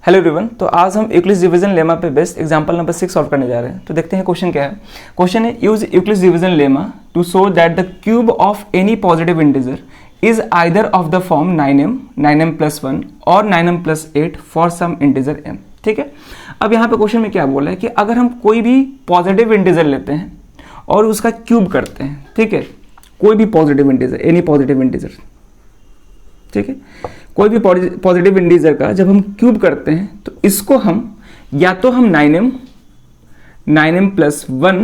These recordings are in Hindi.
हेलो एवरीवन, तो आज हम यूक्लिड्स डिवीजन लेमा पे बेस्ड एग्जांपल नंबर 6 सॉल्व करने जा रहे हैं। तो देखते हैं क्वेश्चन क्या है। क्वेश्चन है use Euclid's division lemma to show that the cube of any positive integer is either of the form 9m plus 1 और 9m plus 8 for some integer m। ठीक है, अब यहाँ पे क्वेश्चन में क्या बोला है कि अगर हम कोई भी पॉजिटिव इंटीजर लेते हैं और उसका क्यूब करते हैं, ठीक है, कोई भी positive integer, any positive integer, ठीक है, कोई भी पॉजिटिव इंटीजर का जब हम क्यूब करते हैं तो इसको हम या तो हम 9m plus 1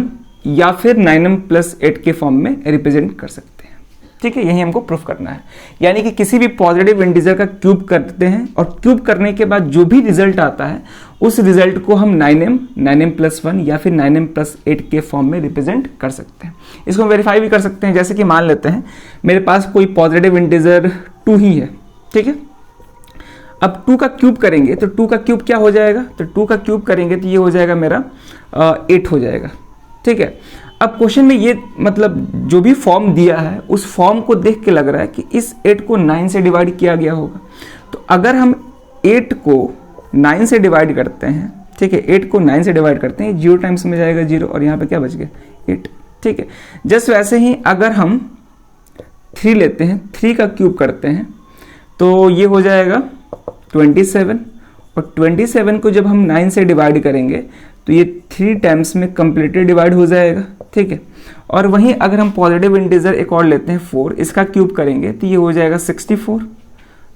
या फिर 9m plus 8 के फॉर्म में रिप्रेजेंट कर सकते हैं। ठीक है, यही हमको प्रूफ करना है। यानी कि किसी भी पॉजिटिव इंटीजर का क्यूब करते हैं और क्यूब करने के बाद जो भी रिजल्ट आता है उस रिजल्ट को हम 9m plus 1 या फिर 9m plus 8 के फॉर्म में रिप्रेजेंट कर सकते हैं। इसको वेरीफाई भी कर सकते हैं। जैसे कि मान लेते हैं मेरे पास कोई पॉजिटिव इंटीजर 2 ही है, ठीक है। अब 2 का क्यूब करेंगे तो 2 का क्यूब क्या हो जाएगा, तो 2 का क्यूब करेंगे तो ये हो जाएगा मेरा 8 हो जाएगा। ठीक है, अब क्वेश्चन में ये मतलब जो भी फॉर्म दिया है उस फॉर्म को देख के लग रहा है कि इस 8 को 9 से डिवाइड किया गया होगा। तो अगर हम 8 को 9 से डिवाइड करते हैं, ठीक है, 8 को 9 से डिवाइड करते हैं, 0 टाइम्स में जाएगा 0 और यहाँ पे क्या बच गया 8। ठीक है, जस्ट वैसे ही अगर हम 3 लेते हैं, 3 का क्यूब करते हैं तो ये हो जाएगा 27 और 27 को जब हम 9 से डिवाइड करेंगे तो ये 3 टाइम्स में कंप्लीटली डिवाइड हो जाएगा। ठीक है, और वहीं अगर हम पॉजिटिव इंटीजर एक और लेते हैं 4, इसका क्यूब करेंगे तो ये हो जाएगा 64।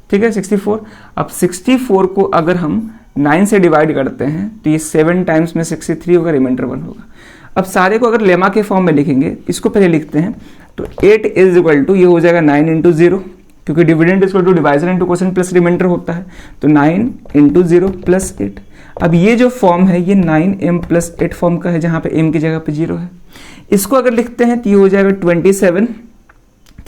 ठीक है, 64। अब 64 को अगर हम 9 से डिवाइड करते हैं तो ये 7 टाइम्स में 63 होगा, रिमाइंडर 1 होगा। अब सारे को अगर लेमा के फॉर्म में लिखेंगे, इसको पहले लिखते हैं, तो 8 इज इक्वल टू ये हो जाएगा 9 इंटू 0, क्योंकि dividend is equal to divisor into quotient plus remainder होता है, तो 9 इंटू 0 प्लस 8। अब ये जो फॉर्म है ये 9m plus 8 फॉर्म का है, जहां पे m की जगह पे 0 है। इसको अगर लिखते हैं तो ये हो जाएगा 27,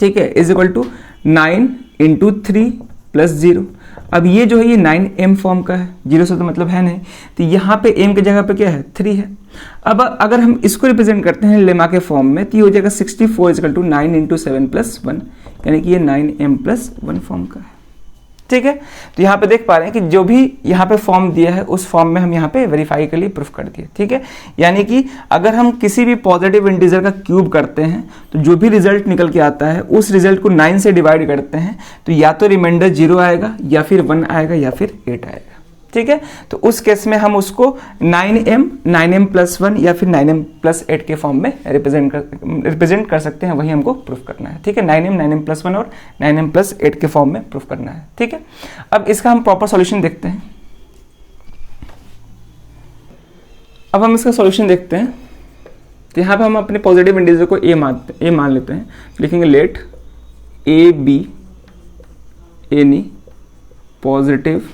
ठीक है, is equal to 9 into 3 plus 0। अब ये जो है ये 9m फॉर्म का है, 0 से तो मतलब है नहीं, तो यहाँ पे m की जगह पे क्या है 3 है। अब अगर हम इसको रिप्रेजेंट करते हैं लेमा के फॉर्म में तो ये हो जाएगा 64 is equal to 9 into 7 plus 1, यानी कि ये 9m plus 1 फॉर्म का है। ठीक है, तो यहाँ पे देख पा रहे हैं कि जो भी यहाँ पे फॉर्म दिया है उस फॉर्म में हम यहाँ पे वेरीफाई के लिए प्रूफ कर दिए। ठीक है, यानी कि अगर हम किसी भी पॉजिटिव इंटीजर का क्यूब करते हैं तो जो भी रिजल्ट निकल के आता है उस रिजल्ट को 9 से डिवाइड करते हैं तो या तो रिमाइंडर 0 आएगा या फिर 1 आएगा या फिर 8 आएगा। ठीक है, तो उस केस में हम उसको 9m plus 1 या फिर 9m plus 8 के फॉर्म में रिप्रेजेंट कर सकते हैं। वही हमको प्रूफ करना है। ठीक है, 9m plus 1 और 9m plus 8 के फॉर्म में प्रूफ करना है। ठीक है, अब इसका हम प्रॉपर सॉल्यूशन देखते हैं। अब हम इसका सॉल्यूशन देखते हैं। तो यहाँ पे हम अपने पॉजिटिव इंटीजर को a मान लेते हैं। लिखेंगे let a be any positive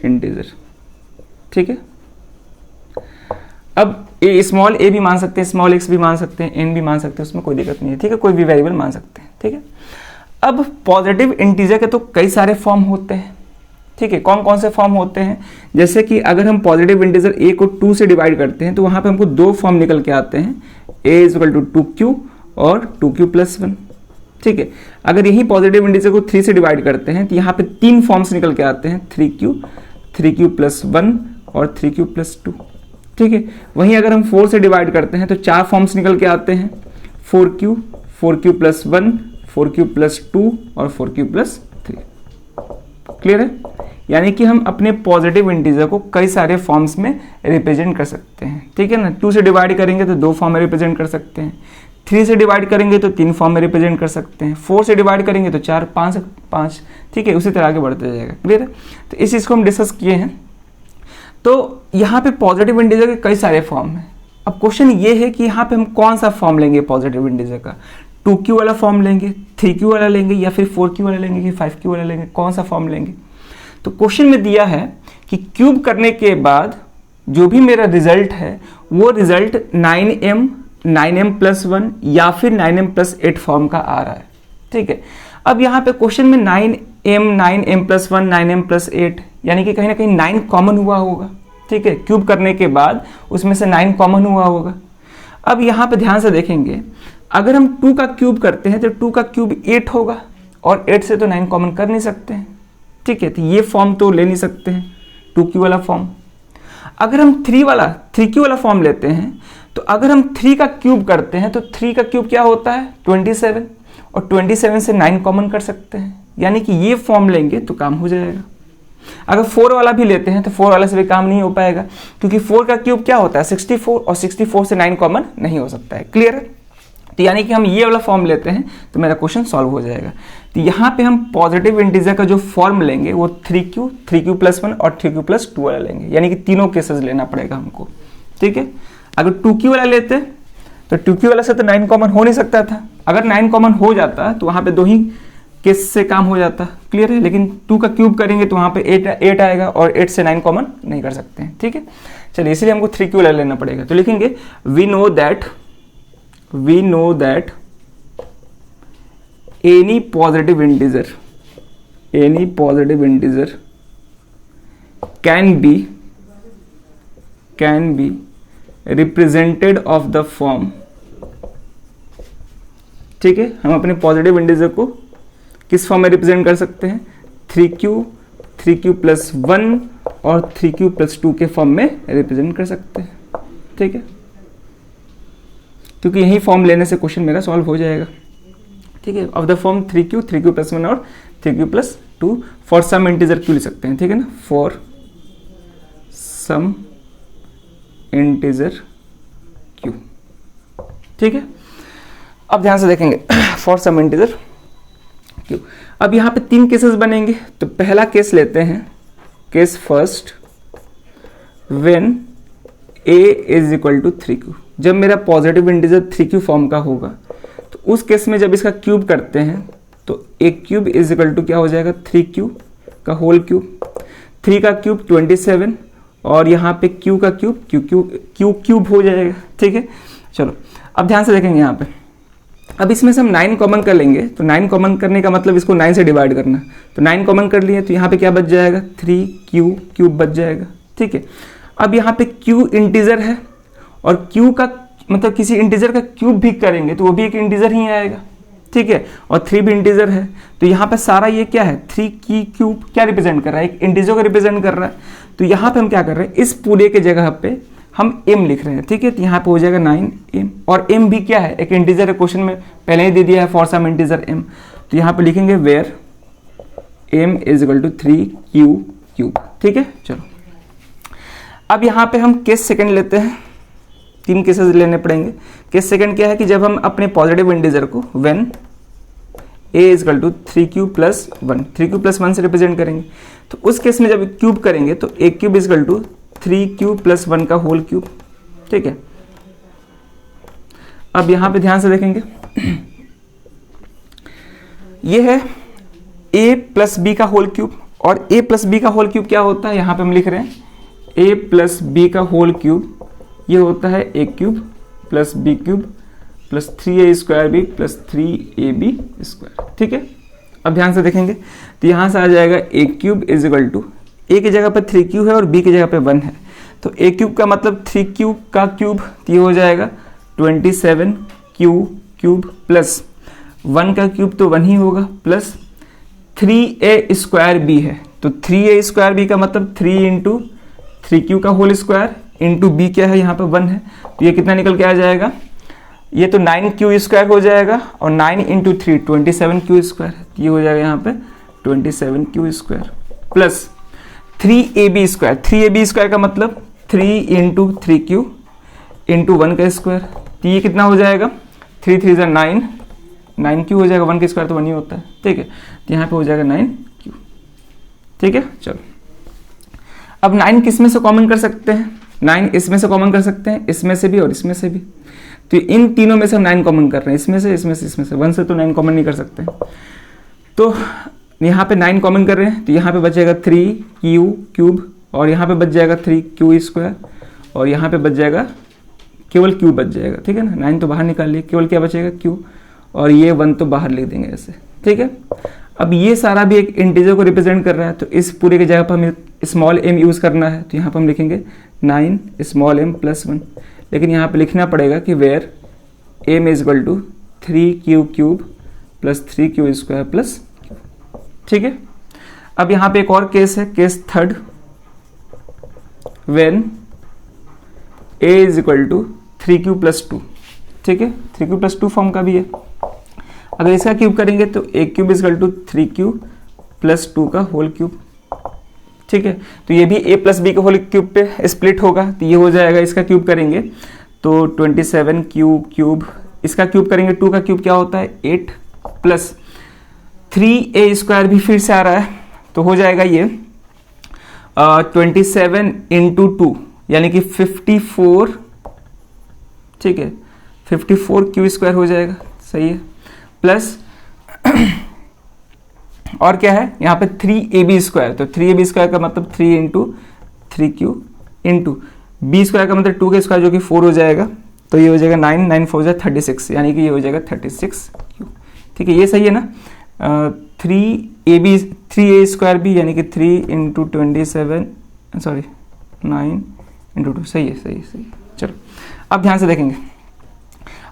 integer. ठीक है, अब स्मॉल a भी मान सकते हैं, स्मॉल x भी मान सकते हैं, n भी मान सकते हैं, उसमें कोई दिक्कत नहीं है। ठीक है, कोई भी वेरिएबल मान सकते हैं। ठीक है, अब पॉजिटिव इंटीजर के तो कई सारे फॉर्म होते हैं। ठीक है, कौन कौन से फॉर्म होते हैं, जैसे कि अगर हम पॉजिटिव इंटीजर a को 2 से डिवाइड करते हैं तो वहां पे हमको 2 फॉर्म निकल के आते हैं, a is equal to 2q और 2q plus 1। ठीक है, अगर यही पॉजिटिव इंटीजर को 3 से डिवाइड करते हैं तो यहाँ पे 3 फॉर्म्स निकल के आते हैं, 3q plus 1 और 3q plus 2। ठीक है, वहीं अगर हम 4 से डिवाइड करते हैं तो 4 फॉर्म्स निकल के आते हैं, 4q plus 1, 4q plus 2 और 4q plus 3। क्लियर है, यानी कि हम अपने पॉजिटिव इंटीजर को कई सारे फॉर्म्स में रिप्रेजेंट कर सकते हैं। ठीक है ना, 2 से डिवाइड करेंगे तो 2 फॉर्म में रिप्रेजेंट कर सकते हैं, 3 से डिवाइड करेंगे तो 3 फॉर्म में रिप्रेजेंट कर सकते हैं, 4 से डिवाइड करेंगे तो 4, 5। ठीक है, उसी तरह आगे बढ़ते जाएगा। क्लियर है, तो इस चीज़ को हम डिस्कस किए हैं। तो यहाँ पे पॉजिटिव इंटीजर के कई सारे फॉर्म हैं। अब क्वेश्चन ये है कि यहाँ पे हम कौन सा फॉर्म लेंगे पॉजिटिव इंटीजर का, 2q वाला फॉर्म लेंगे, 3q वाला लेंगे या फिर 4q वाला लेंगे कि 5q वाला लेंगे, कौन सा फॉर्म लेंगे। तो क्वेश्चन में दिया है कि क्यूब करने के बाद जो भी मेरा रिजल्ट है वो रिजल्ट 9m plus 1 या फिर 9m plus 8 फॉर्म का आ रहा है। ठीक है, अब यहाँ पे क्वेश्चन में 9m plus 1, 9m plus 8 यानी कि कहीं ना कहीं 9 कॉमन हुआ होगा। ठीक है, क्यूब करने के बाद उसमें से 9 कॉमन हुआ होगा। अब यहाँ पे ध्यान से देखेंगे, अगर हम 2 का क्यूब करते हैं तो 2 का क्यूब 8 होगा और 8 से तो 9 कॉमन कर नहीं सकते हैं। ठीक है, तो ये फॉर्म तो ले नहीं सकते हैं। 2q वाला फॉर्म। अगर हम 3q वाला फॉर्म लेते हैं तो अगर हम 3 का क्यूब करते हैं तो 3 का क्यूब क्या होता है 27, और 27 से 9 कॉमन कर सकते हैं, यानी कि ये फॉर्म लेंगे तो काम हो जाएगा। अगर 4 वाला भी लेते हैं तो 4 वाला से भी काम नहीं हो पाएगा, क्योंकि 4 का क्यूब क्या होता है 64, और 64 से 9 कॉमन नहीं हो सकता है। क्लियर है? तो यानी कि हम ये वाला फॉर्म लेते हैं तो मेरा क्वेश्चन सॉल्व हो जाएगा। तो यहाँ पे हम पॉजिटिव इंटीजर का जो फॉर्म लेंगे वो 3q+1 और 3q+2 वाला लेंगे, यानी कि तीनों केसेस लेना पड़ेगा हमको। ठीक है, अगर 2q वाला लेते तो 2q वाला से तो 9 कॉमन हो नहीं सकता था। अगर 9 कॉमन हो जाता तो वहाँ पे 2 ही केस से काम हो जाता। क्लियर है? लेकिन 2 का क्यूब करेंगे तो वहाँ पे 8 आएगा, और 8 से 9 कॉमन नहीं कर सकते हैं। ठीक है, चलिए इसलिए हमको 3q वाला लेना पड़ेगा। तो लिखेंगे we know that any positive integer can be represented of the form। ठीक है, हम अपने पॉजिटिव इंटीजर को किस फॉर्म में रिप्रेजेंट कर सकते हैं 3q+1 और 3q+2 के फॉर्म में रिप्रेजेंट कर सकते हैं। ठीक है, क्योंकि यही फॉर्म लेने से क्वेश्चन मेरा सॉल्व हो जाएगा। ठीक है, ऑफ द फॉर्म 3q+1 और 3q+2 for some integer q लिख सकते हैं। ठीक है ना, फॉर सम इंटीजर q। ठीक है, अब ध्यान से देखेंगे फॉर सम इंटीजर q। अब यहाँ पे 3 केसेस बनेंगे। तो पहला केस लेते हैं, case first, when a = 3q। जब मेरा पॉजिटिव इंटीजर 3q फॉर्म का होगा तो उस केस में जब इसका क्यूब करते हैं तो a³ = क्या हो जाएगा 3q का होल क्यूब। 3 का क्यूब 27, और यहाँ पे q का क्यूब q क्यूब हो जाएगा। ठीक है, चलो अब ध्यान से देखेंगे यहाँ पे। अब इसमें से हम 9 कॉमन कर लेंगे, तो 9 कॉमन करने का मतलब इसको 9 से डिवाइड करना। तो 9 कॉमन कर लिए तो यहाँ पे क्या बच जाएगा 3q क्यूब बच जाएगा। ठीक है, अब यहाँ पे q इंटीजर है, और q का मतलब किसी इंटीजर का क्यूब भी करेंगे तो वो भी एक इंटीजर ही आएगा। ठीक है, और 3 भी इंटीजर है। तो यहाँ पे सारा ये क्या है 3q³ क्या रिप्रेजेंट कर रहा है, एक इंटीजर को रिप्रेजेंट कर रहा है। तो यहाँ पे हम क्या कर रहे हैं, इस पूरे के जगह पे हम m लिख रहे हैं। ठीक है, तो यहाँ पे हो जाएगा 9m, और m भी क्या है एक इंटीजर है, क्वेश्चन में पहले ही दे दिया है फॉर सम इंटीजर m। तो यहाँ पे लिखेंगे वेयर m = 3q³। ठीक है, चलो अब यहाँ पे हम केस सेकंड लेते हैं। 3 केसेस लेने पड़ेंगे। केस सेकंड क्या है कि जब हम अपने पॉजिटिव इंटीजर को व्हेन a = 3q+1 3q+1 से रिप्रेजेंट करेंगे, तो उस केस में जब क्यूब करेंगे तो a³ = 3q+1 का होल क्यूब। ठीक है, अब यहां पे ध्यान से देखेंगे ये है a+b का होल क्यूब, और a+b का होल क्यूब क्या होता है यहां पे हम लिख रहे हैं a+b का होल क्यूब ये होता है a³ + b³ + 3a² + 3ab²। ठीक है, अब ध्यान से देखेंगे तो यहां से आ जाएगा a³ = a की जगह पे 3q है और b की जगह पे 1 है, तो a³ का मतलब 3q का क्यूब, तो ये हो जाएगा 27q³ + 1 का क्यूब तो 1 ही होगा, प्लस 3a² है, तो 3a² का मतलब 3 × 3q का होल स्क्वायर इंटू b क्या है यहाँ पे 1 है, तो ये कितना निकल के आ जाएगा, ये तो 9q² हो जाएगा, और 9 × 3 27q², ये हो जाएगा यहाँ पे 27q² प्लस 3ab²। 3ab² का मतलब 3 × 3q इंटू 1 का स्क्वायर, तो ये कितना हो जाएगा 3 3 9 9q हो जाएगा, 1 का स्क्वायर तो 1 ही होता है। ठीक है, तो यहाँ पे हो जाएगा 9q। ठीक है, चलो अब 9 किस में से कॉमन कर सकते हैं, 9 इसमें से कॉमन कर सकते हैं, इसमें से भी और इसमें से भी। तो इन तीनों में से हम 9 कॉमन कर रहे हैं, इसमें से इसमें से इसमें से, 1 से तो 9 कॉमन नहीं कर सकते। तो यहाँ पे 9 कॉमन कर रहे हैं, तो यहाँ पे बचेगा 3q³ और यहाँ पे बच जाएगा 3q², और यहाँ पे बच जाएगा केवल q बच जाएगा। ठीक है ना, 9 तो बाहर निकाल लिए, केवल क्या बचेगा q, और ये 1 तो बाहर लिख देंगे ऐसे। ठीक है, अब ये सारा भी एक इंटीजर को रिप्रेजेंट कर रहा है, तो इस पूरे की जगह पर हमें स्मॉल m यूज करना है, तो यहाँ पर हम लिखेंगे 9 स्मॉल m + 1, लेकिन यहाँ पे लिखना पड़ेगा कि where m = 3q³ + 3q² + q। ठीक है, अब यहाँ पे एक और केस है, case third, when a is equal to 3q plus 2, ठीक है, 3q प्लस 2 फॉर्म का भी है। अगर इसका क्यूब करेंगे तो a cube is equal to 3q plus 2 का होल क्यूब, ठीक है। तो ये भी a प्लस बी के होल क्यूब पे स्प्लिट होगा, तो ये हो जाएगा, इसका क्यूब करेंगे तो 27q क्यूब, इसका क्यूब करेंगे 2 का क्यूब क्या होता है 8 प्लस 3a स्क्वायर भी फिर से आ रहा है, तो हो जाएगा ये 27 इंटू 2 यानी कि 54, ठीक है, 54q स्क्वायर हो जाएगा, सही है, प्लस और क्या है यहाँ पे 3ab स्क्वायर, तो 3ab स्क्वायर का मतलब 3 into 3q into b square का मतलब 2 का स्क्वायर जो कि 4 हो जाएगा, तो ये हो जाएगा 9, 9 4 जा 36, यानी कि ये हो जाएगा 36q, ठीक है, ये सही है ना। 3a स्क्वायर भी यानी कि 3 इंटू 27 सॉरी 9 इंटू 2, सही है, सही है, सही है। चलो अब ध्यान से देखेंगे,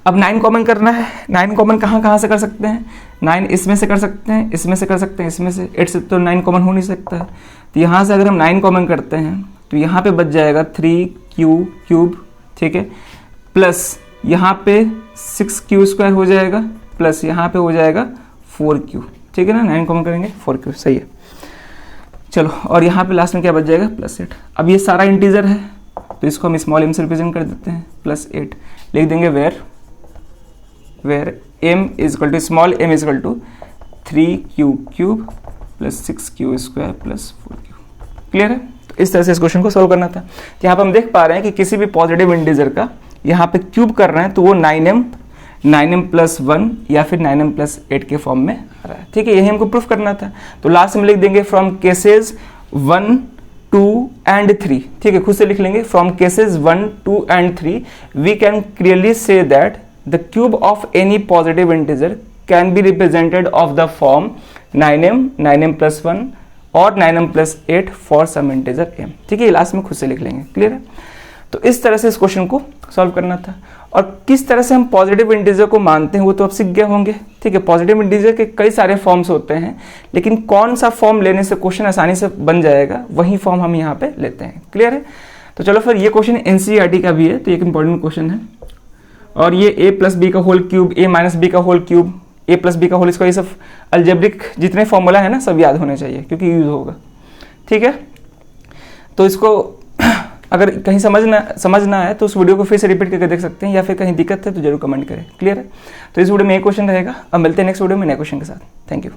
अब 9 कॉमन करना है। 9 कॉमन कहाँ से कर सकते हैं, 9 इसमें से कर सकते हैं, इसमें से कर सकते हैं, इसमें से, 8 से तो 9 कॉमन हो नहीं सकता है, तो यहाँ से अगर हम 9 कॉमन करते हैं तो यहाँ पे बच जाएगा 3q क्यूब, ठीक है, प्लस यहाँ पे 6q स्क्वायर हो जाएगा, प्लस यहाँ पे हो जाएगा 4q, ठीक है ना, 9 कॉमन करेंगे 4q, सही है। चलो और यहाँ पे लास्ट में क्या बच जाएगा +8। अब ये सारा इंटीजर है तो इसको हम स्मॉल m से रिप्रेजेंट कर देते हैं, +8 लिख देंगे, where m is equal to small m is equal to 3q cube plus 6q square plus 4q। Clear है? तो इस तरह से इस क्वेश्चन को सॉल्व करना था। तो यहाँ पे हम देख पा रहे हैं कि किसी भी पॉजिटिव इंटीजर का यहाँ पे क्यूब कर रहे हैं तो वो 9m प्लस 1 या फिर 9m प्लस 8 के फॉर्म में आ रहा है, ठीक है, यही हमको प्रूफ करना था। तो लास्ट में लिख देंगे फ्रॉम केसेस 1, 2 एंड 3, ठीक है, खुद से लिख लेंगे, from cases 1, 2 and 3 we can clearly say that the cube of any positive integer can be represented of the form 9m plus 1 और 9m plus 8 for some integer m, ठीक है, लास्ट में खुद से लिख लेंगे। क्लियर है? तो इस तरह से इस क्वेश्चन को सॉल्व करना था। और किस तरह से हम पॉजिटिव इंटीजर को मानते हैं वो तो आप सीख गए होंगे, ठीक है। पॉजिटिव इंटीजर के कई सारे फॉर्म्स होते हैं, लेकिन कौन सा फॉर्म लेने से क्वेश्चन आसानी से बन जाएगा वही फॉर्म हम यहाँ पे लेते हैं। क्लियर है? तो चलो फिर ये क्वेश्चन एनसीईआरटी का भी है, तो एक इंपॉर्टेंट क्वेश्चन है। और ये a प्लस बी का whole cube, a minus B का whole cube, a plus B का होल, इसका ये सब अलजेब्रिक जितने फॉर्मूला है ना सब याद होने चाहिए क्योंकि यूज होगा, ठीक है। तो इसको अगर कहीं समझना है तो उस वीडियो को फिर से रिपीट करके देख सकते हैं, या फिर कहीं दिक्कत है तो जरूर कमेंट करें। क्लियर है? तो इस वीडियो में एक क्वेश्चन रहेगा, अब मिलते हैं नेक्स्ट वीडियो में नए क्वेश्चन के साथ। Thank you.